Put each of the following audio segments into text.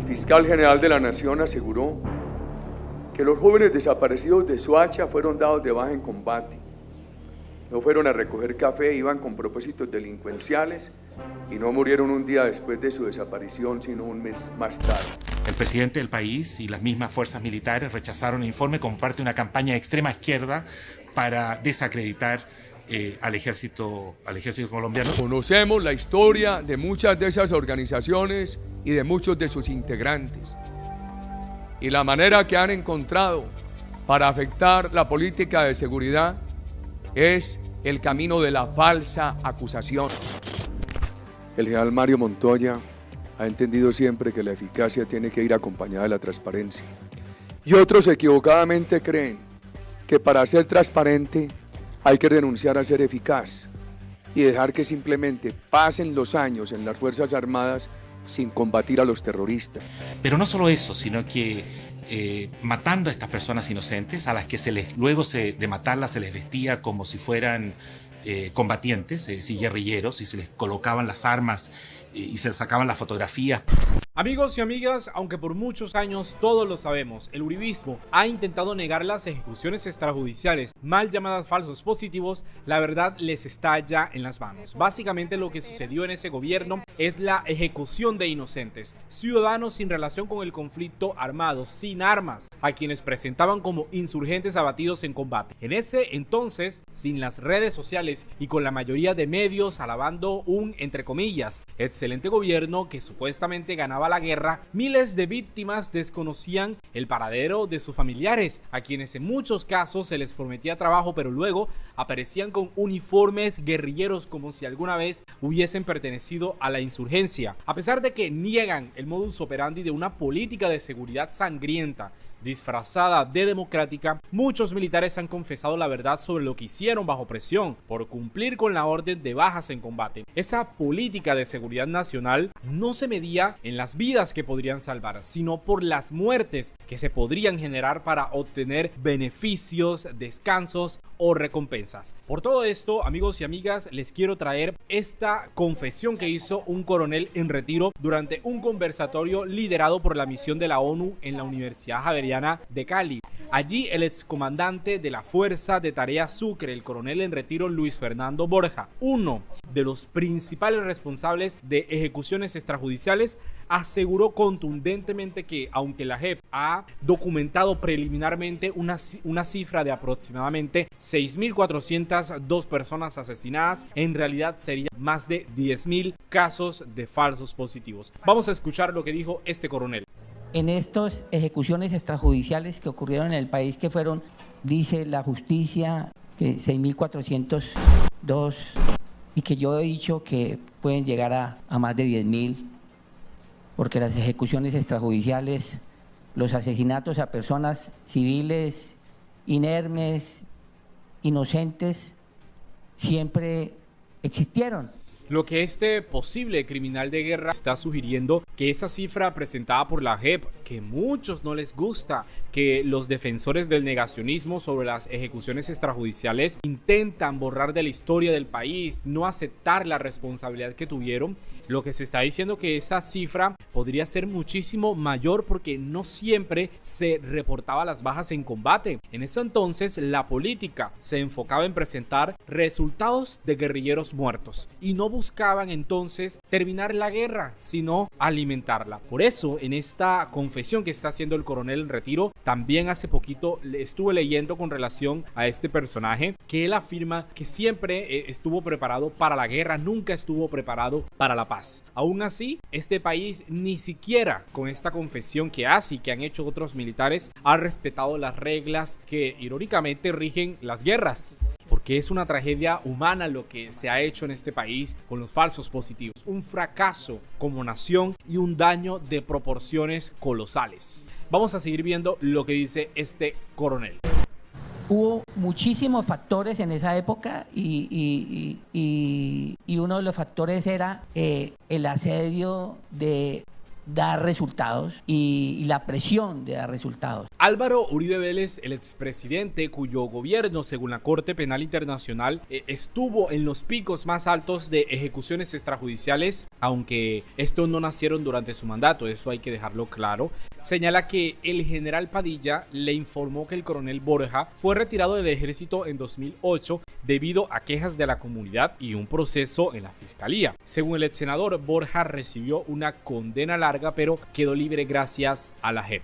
fiscal general de la Nación aseguró que los jóvenes desaparecidos de Soacha fueron dados de baja en combate. No fueron a recoger café, iban con propósitos delincuenciales y no murieron un día después de su desaparición, sino un mes más tarde. El presidente del país y las mismas fuerzas militares rechazaron el informe como parte de una campaña de extrema izquierda para desacreditar al ejército colombiano. Conocemos la historia de muchas de esas organizaciones y de muchos de sus integrantes y la manera que han encontrado para afectar la política de seguridad es el camino de la falsa acusación. El general Mario Montoya ha entendido siempre que la eficacia tiene que ir acompañada de la transparencia. Y otros equivocadamente creen que para ser transparente hay que renunciar a ser eficaz y dejar que simplemente pasen los años en las Fuerzas Armadas sin combatir a los terroristas. Pero no solo eso, sino que matando a estas personas inocentes, a las que luego de matarlas se les vestía como si fueran combatientes, guerrilleros, y se les colocaban las armas y se les sacaban las fotografías. Amigos y amigas, aunque por muchos años todos lo sabemos, el uribismo ha intentado negar las ejecuciones extrajudiciales, mal llamadas falsos positivos, la verdad les está ya en las manos. Básicamente lo que sucedió en ese gobierno es la ejecución de inocentes, ciudadanos sin relación con el conflicto armado, sin armas, a quienes presentaban como insurgentes abatidos en combate. En ese entonces, sin las redes sociales y con la mayoría de medios alabando un, entre comillas, excelente gobierno que supuestamente ganaba la guerra, miles de víctimas desconocían el paradero de sus familiares, a quienes en muchos casos se les prometía trabajo, pero luego aparecían con uniformes guerrilleros como si alguna vez hubiesen pertenecido a la insurgencia. A pesar de que niegan el modus operandi de una política de seguridad sangrienta disfrazada de democrática, muchos militares han confesado la verdad sobre lo que hicieron bajo presión por cumplir con la orden de bajas en combate. Esa política de seguridad nacional no se medía en las vidas que podrían salvar, sino por las muertes que se podrían generar para obtener beneficios, descansos o recompensas. Por todo esto, amigos y amigas, les quiero traer esta confesión que hizo un coronel en retiro durante un conversatorio liderado por la misión de la ONU en la Universidad Javeriana de Cali. Allí el excomandante de la Fuerza de Tarea Sucre, el coronel en retiro Luis Fernando Borja, uno de los principales responsables de ejecuciones extrajudiciales, aseguró contundentemente que aunque la JEP ha documentado preliminarmente una cifra de aproximadamente 6.402 personas asesinadas, en realidad serían más de 10.000 casos de falsos positivos. Vamos a escuchar lo que dijo este coronel. En estas ejecuciones extrajudiciales que ocurrieron en el país, que fueron, dice la justicia, que 6.402, y que yo he dicho que pueden llegar a más de 10.000, porque las ejecuciones extrajudiciales, los asesinatos a personas civiles, inermes, inocentes, siempre existieron. Lo que este posible criminal de guerra está sugiriendo que esa cifra presentada por la JEP, que muchos no les gusta, que los defensores del negacionismo sobre las ejecuciones extrajudiciales intentan borrar de la historia del país, no aceptar la responsabilidad que tuvieron, lo que se está diciendo que esa cifra podría ser muchísimo mayor porque no siempre se reportaba las bajas en combate. En ese entonces la política se enfocaba en presentar resultados de guerrilleros muertos y no buscaban entonces terminar la guerra, sino alimentarla. Por eso, en esta confesión que está haciendo el coronel en retiro, también hace poquito estuve leyendo con relación a este personaje, que él afirma que siempre estuvo preparado para la guerra, nunca estuvo preparado para la paz. Aún así, este país ni siquiera con esta confesión que hace y que han hecho otros militares, ha respetado las reglas que irónicamente rigen las guerras. Porque es una tragedia humana lo que se ha hecho en este país con los falsos positivos. Un fracaso como nación y un daño de proporciones colosales. Vamos a seguir viendo lo que dice este coronel. Hubo muchísimos factores en esa época y uno de los factores era el asedio de dar resultados y la presión de dar resultados. Álvaro Uribe Vélez, el expresidente cuyo gobierno, según la Corte Penal Internacional, estuvo en los picos más altos de ejecuciones extrajudiciales, aunque estos no nacieron durante su mandato, eso hay que dejarlo claro, señala que el general Padilla le informó que el coronel Borja fue retirado del ejército en 2008 debido a quejas de la comunidad y un proceso en la fiscalía. Según el ex senador, Borja recibió una condena larga, pero quedó libre gracias a la JEP.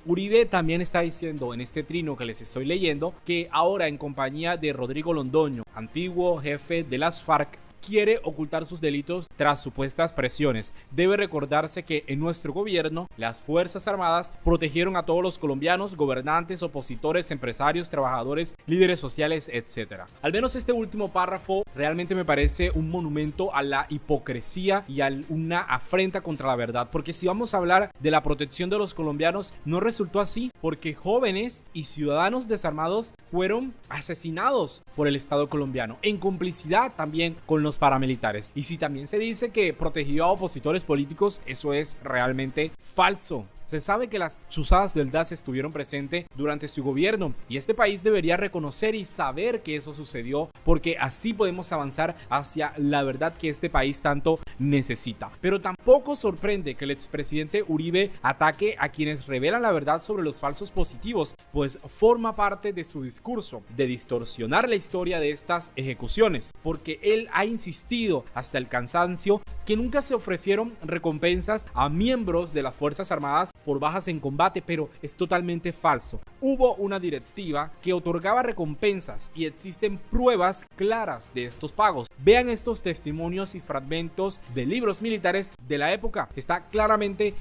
Uribe también está diciendo en este trino que les estoy leyendo que ahora, en compañía de Rodrigo Londoño, antiguo jefe de las FARC, quiere ocultar sus delitos tras supuestas presiones. Debe recordarse que en nuestro gobierno las Fuerzas Armadas protegieron a todos los colombianos, gobernantes, opositores, empresarios, trabajadores, líderes sociales, etc. Al menos este último párrafo realmente me parece un monumento a la hipocresía y a una afrenta contra la verdad, porque si vamos a hablar de la protección de los colombianos, no resultó así, porque jóvenes y ciudadanos desarmados fueron asesinados por el Estado colombiano, en complicidad también con los paramilitares. Y si también se dice que protegió a opositores políticos, eso es realmente falso. Se sabe que las chuzadas del DAS estuvieron presentes durante su gobierno y este país debería reconocer y saber que eso sucedió, porque así podemos avanzar hacia la verdad que este país tanto necesita. Pero tampoco sorprende que el expresidente Uribe ataque a quienes revelan la verdad sobre los falsos positivos, pues forma parte de su discurso de distorsionar la historia de estas ejecuciones, porque él ha insistido hasta el cansancio que nunca se ofrecieron recompensas a miembros de las Fuerzas Armadas por bajas en combate, pero es totalmente falso. Hubo una directiva que otorgaba recompensas y existen pruebas claras de estos pagos. Vean estos testimonios y fragmentos de libros militares de la época. Está claramente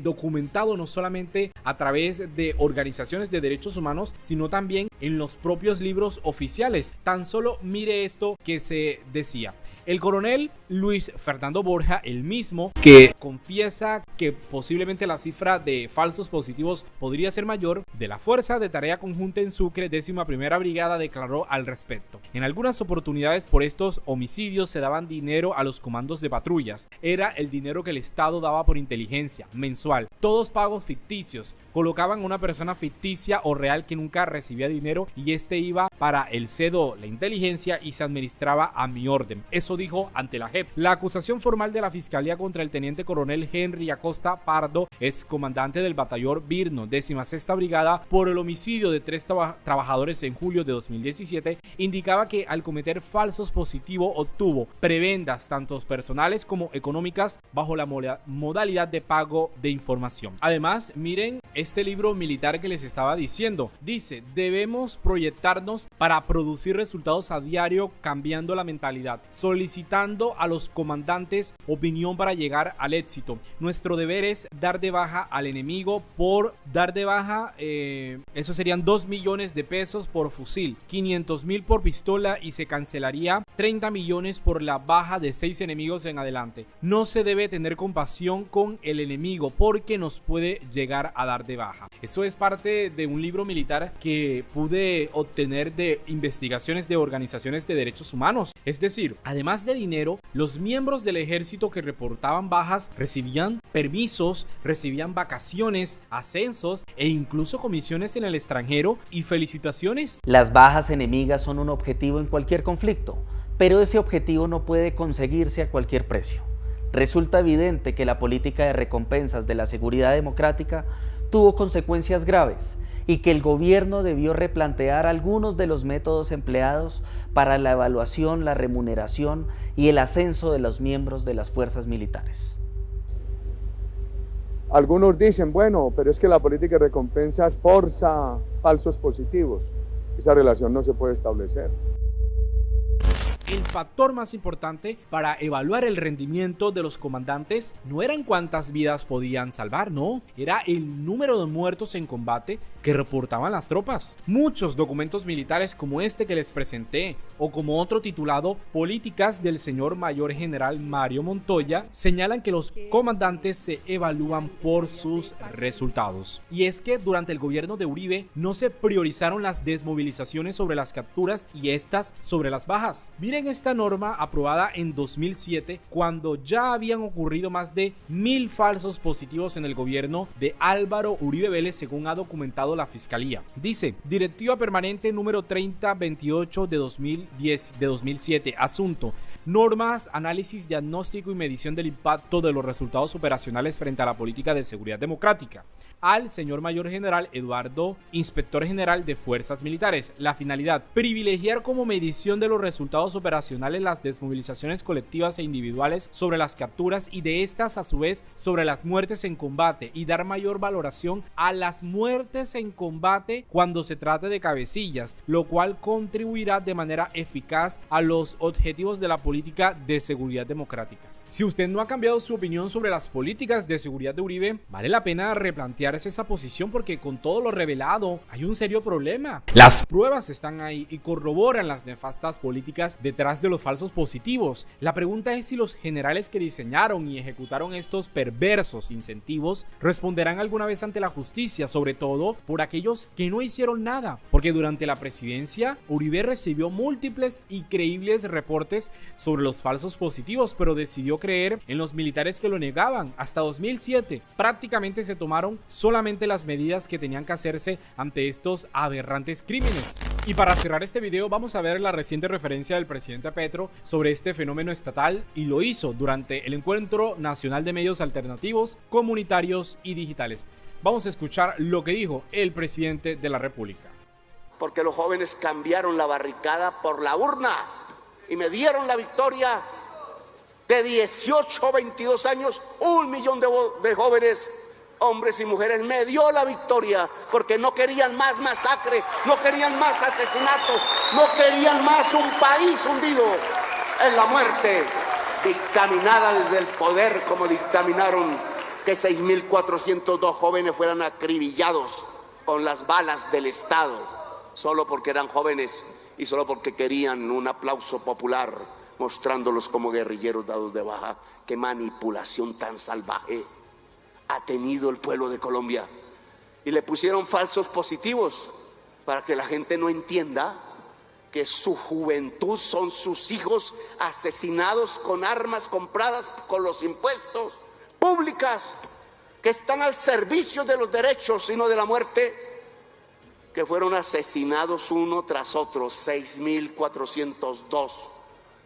documentado no solamente a través de organizaciones de derechos humanos, sino también en los propios libros oficiales. Tan solo mire esto que se decía. El coronel Luis Fernando Borja, el mismo que confiesa que posiblemente la cifra de falsos positivos podría ser mayor, de la Fuerza de Tarea Conjunta en Sucre, 11ª Brigada, declaró al respecto: en algunas oportunidades por estos homicidios se daban dinero a los comandos de patrullas. Era el dinero que el Estado daba por inteligencia mensual. Todos pagos ficticios. Colocaban una persona ficticia o real que nunca recibía dinero y este iba para el CEDO, la inteligencia, y se administraba a mi orden. Eso dijo ante la JEP. La acusación formal de la Fiscalía contra el teniente coronel Henry Acosta Pardo, ex comandante del batallón Virno, 16ª Brigada, por el homicidio de 3 trabajadores en julio de 2017, indicaba que al cometer falsos positivos obtuvo prebendas tanto personales como económicas bajo la modalidad de pago de información. Además, miren este libro militar que les estaba diciendo. Dice: debemos proyectarnos para producir resultados a diario, cambiando la mentalidad, solicitando a los comandantes opinión para llegar al éxito. Nuestro deber es dar de baja al enemigo. Por dar de baja, eso serían 2 millones de pesos por fusil, 500.000 por pistola y se cancelaría 30 millones por la baja de 6 enemigos en adelante. No se debe tener compasión con el enemigo porque nos puede llegar a dar de baja. Eso es parte de un libro militar que pude obtener de investigaciones de organizaciones de derechos humanos. Es decir, además de dinero, los miembros del ejército que reportaban bajas recibían permisos, recibían vacaciones, ascensos e incluso comisiones en el extranjero y felicitaciones. Las bajas enemigas son un objetivo en cualquier conflicto, pero ese objetivo no puede conseguirse a cualquier precio. Resulta evidente que la política de recompensas de la seguridad democrática tuvo consecuencias graves y que el gobierno debió replantear algunos de los métodos empleados para la evaluación, la remuneración y el ascenso de los miembros de las fuerzas militares. Algunos dicen, bueno, pero es que la política de recompensas forza falsos positivos. Esa relación no se puede establecer. El factor más importante para evaluar el rendimiento de los comandantes no eran cuántas vidas podían salvar, no, era el número de muertos en combate que reportaban las tropas. Muchos documentos militares como este que les presenté, o como otro titulado Políticas del señor Mayor General Mario Montoya, señalan que los comandantes se evalúan por sus resultados. Y es que durante el gobierno de Uribe no se priorizaron las desmovilizaciones sobre las capturas y estas sobre las bajas. Miren este esta norma aprobada en 2007, cuando ya habían ocurrido más de 1000 falsos positivos en el gobierno de Álvaro Uribe Vélez, según ha documentado la Fiscalía. Dice: Directiva Permanente número 3028 de 2007, asunto: normas, análisis, diagnóstico y medición del impacto de los resultados operacionales frente a la política de seguridad democrática. Al señor Mayor General Eduardo, Inspector General de Fuerzas Militares. La finalidad: privilegiar como medición de los resultados operacionales las desmovilizaciones colectivas e individuales sobre las capturas y de estas a su vez sobre las muertes en combate, y dar mayor valoración a las muertes en combate cuando se trate de cabecillas, lo cual contribuirá de manera eficaz a los objetivos de la política de seguridad democrática. Si usted no ha cambiado su opinión sobre las políticas de seguridad de Uribe, vale la pena replantearse esa posición, porque con todo lo revelado hay un serio problema. Las pruebas están ahí y corroboran las nefastas políticas detrás de los falsos positivos. La pregunta es si los generales que diseñaron y ejecutaron estos perversos incentivos responderán alguna vez ante la justicia, sobre todo por aquellos que no hicieron nada, porque durante la presidencia Uribe recibió múltiples y creíbles reportes sobre los falsos positivos, pero decidió creer en los militares que lo negaban. Hasta 2007 prácticamente se tomaron solamente las medidas que tenían que hacerse ante estos aberrantes crímenes. Y para cerrar este video vamos a ver la reciente referencia del presidente Petro sobre este fenómeno estatal, y lo hizo durante el Encuentro Nacional de Medios Alternativos, Comunitarios y Digitales. Vamos a escuchar lo que dijo el presidente de la República. Porque los jóvenes cambiaron la barricada por la urna y me dieron la victoria. De 18 a 22 años, 1 millón de jóvenes, hombres y mujeres, me dio la victoria, porque no querían más masacre, no querían más asesinato, no querían más un país hundido en la muerte, dictaminada desde el poder, como dictaminaron que 6.402 jóvenes fueran acribillados con las balas del Estado, solo porque eran jóvenes y solo porque querían un aplauso popular, mostrándolos como guerrilleros dados de baja. Qué manipulación tan salvaje ha tenido el pueblo de Colombia. Y le pusieron falsos positivos para que la gente no entienda que su juventud son sus hijos asesinados con armas compradas con los impuestos públicas, que están al servicio de los derechos y no de la muerte, que fueron asesinados uno tras otro, 6.402,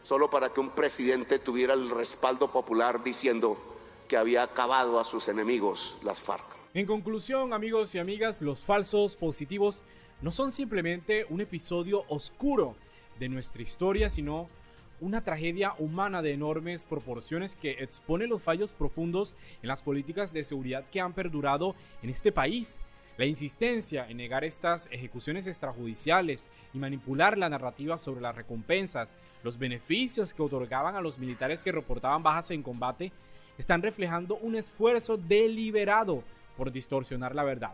solo para que un presidente tuviera el respaldo popular diciendo que había acabado a sus enemigos, las FARC. En conclusión, amigos y amigas, los falsos positivos no son simplemente un episodio oscuro de nuestra historia, sino una tragedia humana de enormes proporciones que expone los fallos profundos en las políticas de seguridad que han perdurado en este país. La insistencia en negar estas ejecuciones extrajudiciales y manipular la narrativa sobre las recompensas, los beneficios que otorgaban a los militares que reportaban bajas en combate, están reflejando un esfuerzo deliberado por distorsionar la verdad.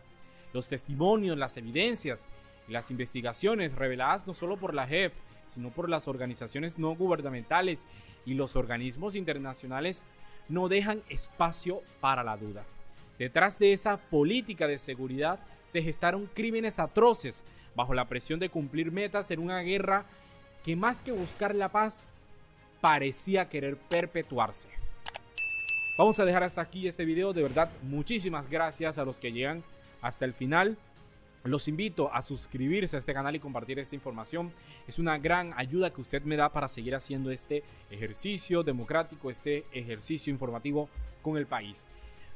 Los testimonios, las evidencias y las investigaciones reveladas no solo por la JEP, sino por las organizaciones no gubernamentales y los organismos internacionales no dejan espacio para la duda. Detrás de esa política de seguridad se gestaron crímenes atroces bajo la presión de cumplir metas en una guerra que, más que buscar la paz, parecía querer perpetuarse. Vamos a dejar hasta aquí este video. De verdad, muchísimas gracias a los que llegan hasta el final. Los invito a suscribirse a este canal y compartir esta información. Es una gran ayuda que usted me da para seguir haciendo este ejercicio democrático, este ejercicio informativo con el país.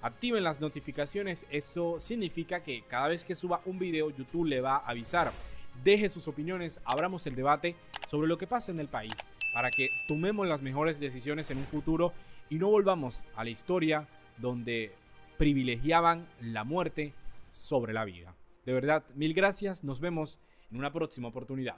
Activen las notificaciones, eso significa que cada vez que suba un video, YouTube le va a avisar. Deje sus opiniones, abramos el debate sobre lo que pasa en el país, para que tomemos las mejores decisiones en un futuro y no volvamos a la historia donde privilegiaban la muerte sobre la vida. De verdad, mil gracias, nos vemos en una próxima oportunidad.